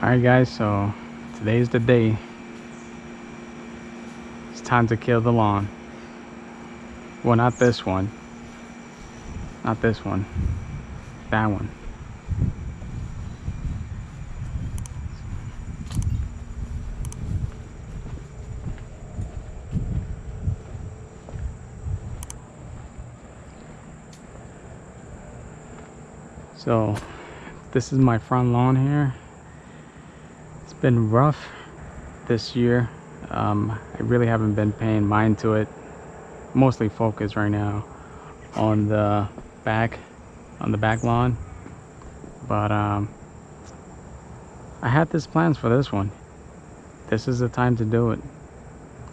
Alright guys, so today's the day. It's time to kill the lawn. Well, not this one. Not this one. That one. So this is my front lawn here. It's been rough this year. I really haven't been paying mind to it. Mostly focused right now on the back lawn. But I had this plans for this one. This is the time to do it.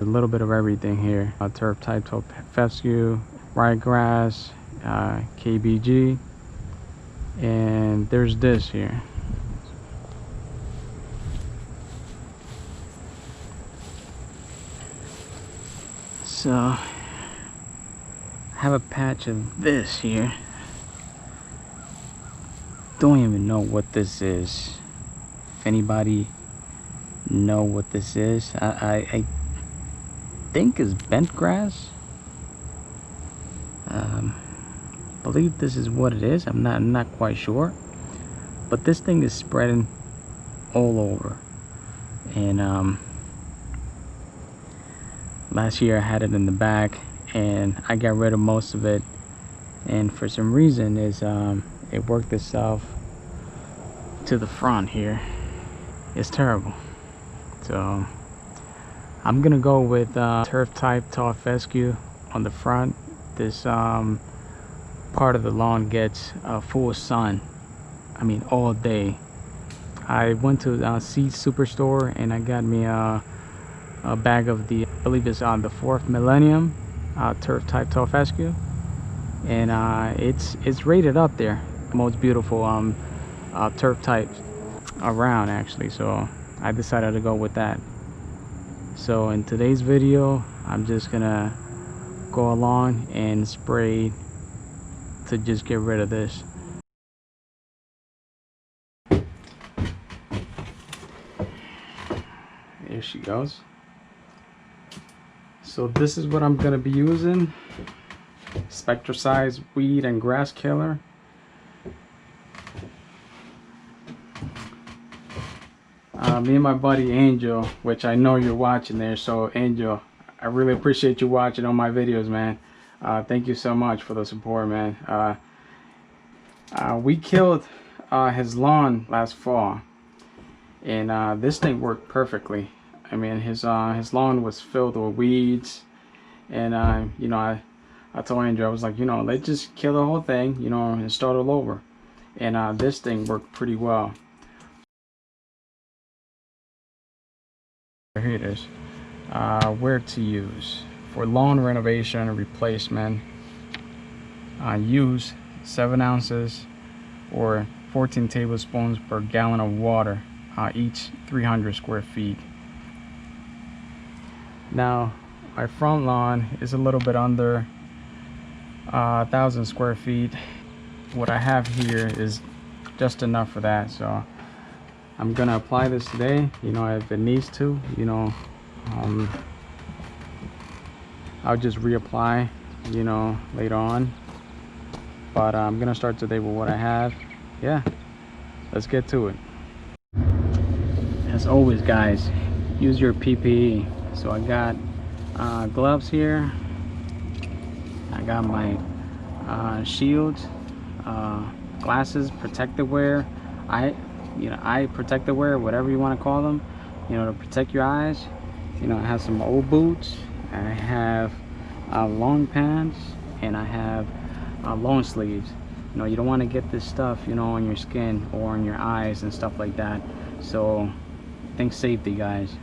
A little bit of everything here. Turf type fescue, ryegrass, KBG, and there's this here. So I have a patch of this here. Don't even know what this is. If anybody know what this is, I think it's bent grass. Believe this is what it is. I'm not quite sure, but this thing is spreading all over. And last year I had it in the back and I got rid of most of it, and for some reason it worked itself to the front here. It's terrible. So I'm gonna go with turf type tall fescue on the front. This part of the lawn gets full sun, I mean all day. I went to Seed Superstore and I got me a bag of the, I believe it's on the 4th Millennium turf type tall fescue, and it's rated up there, most beautiful turf type around actually. So I decided to go with that. So in today's video I'm just gonna go along and spray to just get rid of this. Here she goes. So this is what I'm gonna be using. Spectracide weed and grass killer. Me and my buddy Angel, which I know you're watching there, so Angel, I really appreciate you watching all my videos, man. Thank you so much for the support, man. We killed his lawn last fall, and this thing worked perfectly. I mean, his lawn was filled with weeds, and you know, I told Andrew, I was like, you know, let's just kill the whole thing, you know, and start all over. And this thing worked pretty well. Here it is. Where to use for lawn renovation and replacement. Use 7 ounces or 14 tablespoons per gallon of water each 300 square feet. Now my front lawn is a little bit under 1,000 square feet. What I have here is just enough for that, so I'm gonna apply this today. You know, if it needs to, you know, I'll just reapply, you know, later on. But I'm gonna start today with what I have. Yeah, let's get to it. As always, guys, use your PPE. So I got gloves here. I got my shields, glasses, protective wear, eye protective wear, whatever you want to call them, you know, to protect your eyes. You know, I have some old boots, I have long pants, and I have long sleeves. You know, you don't want to get this stuff, you know, on your skin or on your eyes and stuff like that. So think safety, guys.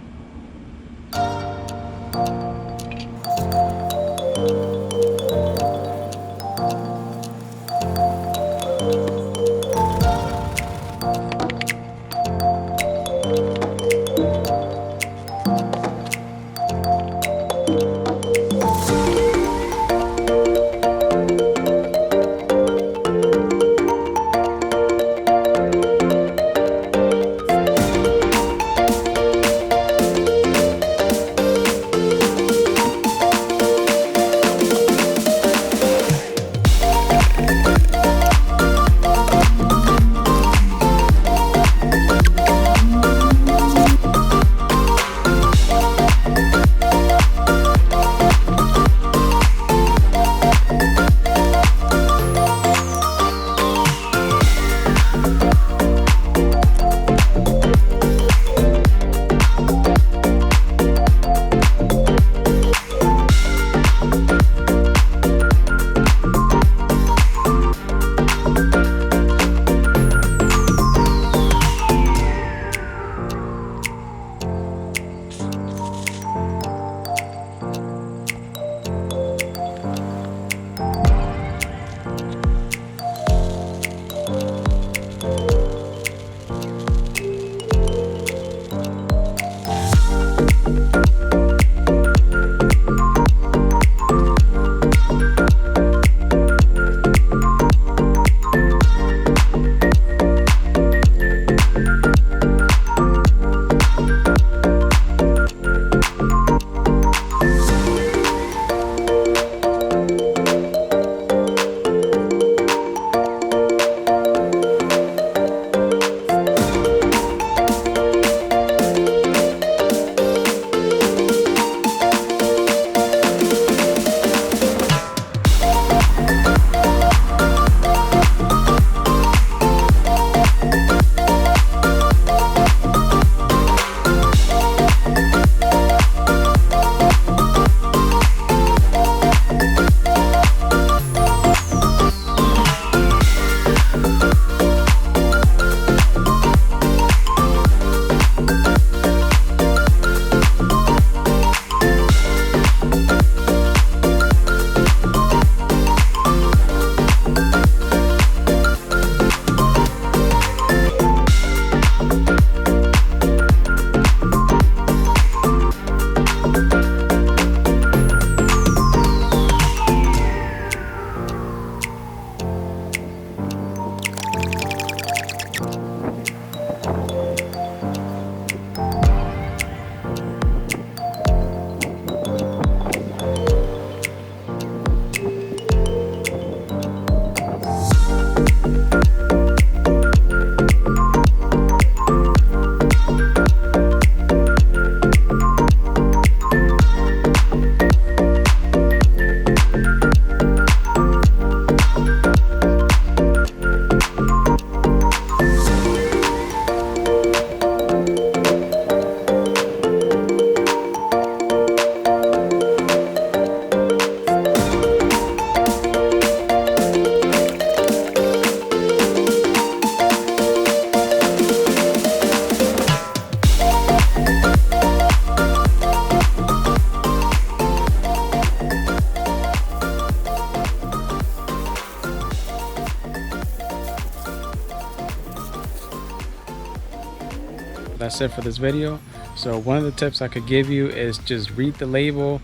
that's it for this video. So one of the tips I could give you is just read the label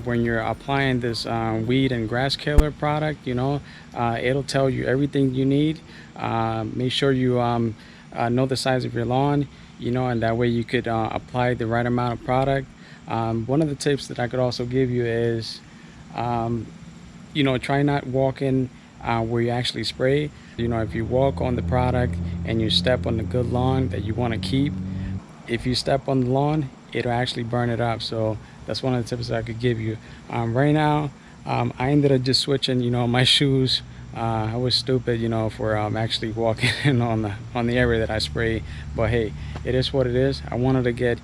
when you're applying this weed and grass killer product. It'll tell you everything you need. Make sure you know the size of your lawn, and that way you could apply the right amount of product. One of the tips that I could also give you is try not walking where you actually spray. If you walk on the product and you step on the good lawn that you want to keep, if you step on the lawn, it'll actually burn it up. So that's one of the tips that I could give you. Right now, I ended up just switching, my shoes. I was stupid, for actually walking on the area that I spray. But hey, it is what it is. I wanted to get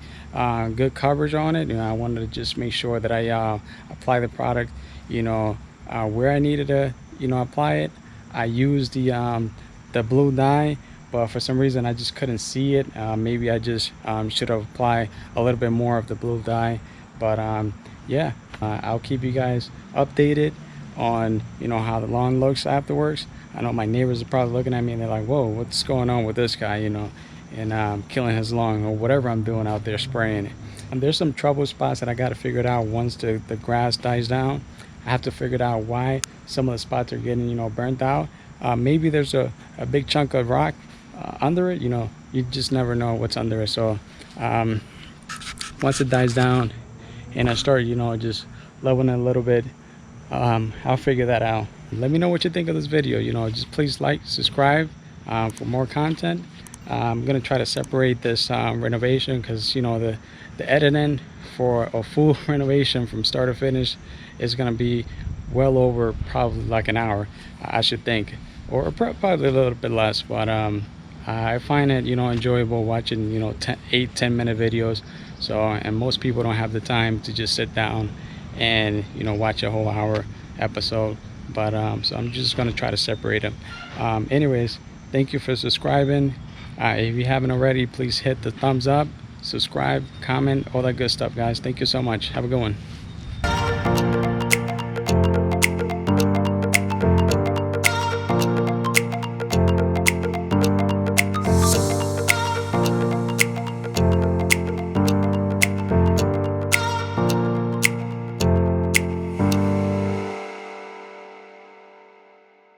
good coverage on it. I wanted to just make sure that I apply the product, where I needed to, apply it. I used the blue dye, but for some reason I just couldn't see it. Maybe I just should have applied a little bit more of the blue dye. But yeah, I'll keep you guys updated on how the lawn looks afterwards. I know my neighbors are probably looking at me and they're like, whoa, what's going on with this guy, and killing his lawn or whatever I'm doing out there spraying it. And there's some trouble spots that I got to figure it out once the grass dies down. I have to figure out why some of the spots are getting burnt out. Maybe there's a big chunk of rock under it. You just never know what's under it. So once it dies down and I start just leveling it a little bit, I'll figure that out. Let me know what you think of this video. Just please like, subscribe for more content. I'm gonna try to separate this renovation, because the editing for a full renovation from start to finish is gonna be well over probably like an hour, I should think, or probably a little bit less. But I find it enjoyable watching 8-10 minute videos. So, and most people don't have the time to just sit down and watch a whole hour episode. But so I'm just gonna try to separate them. Anyways, thank you for subscribing. If you haven't already, please hit the thumbs up, subscribe, comment, all that good stuff, guys. Thank you so much. Have a good one.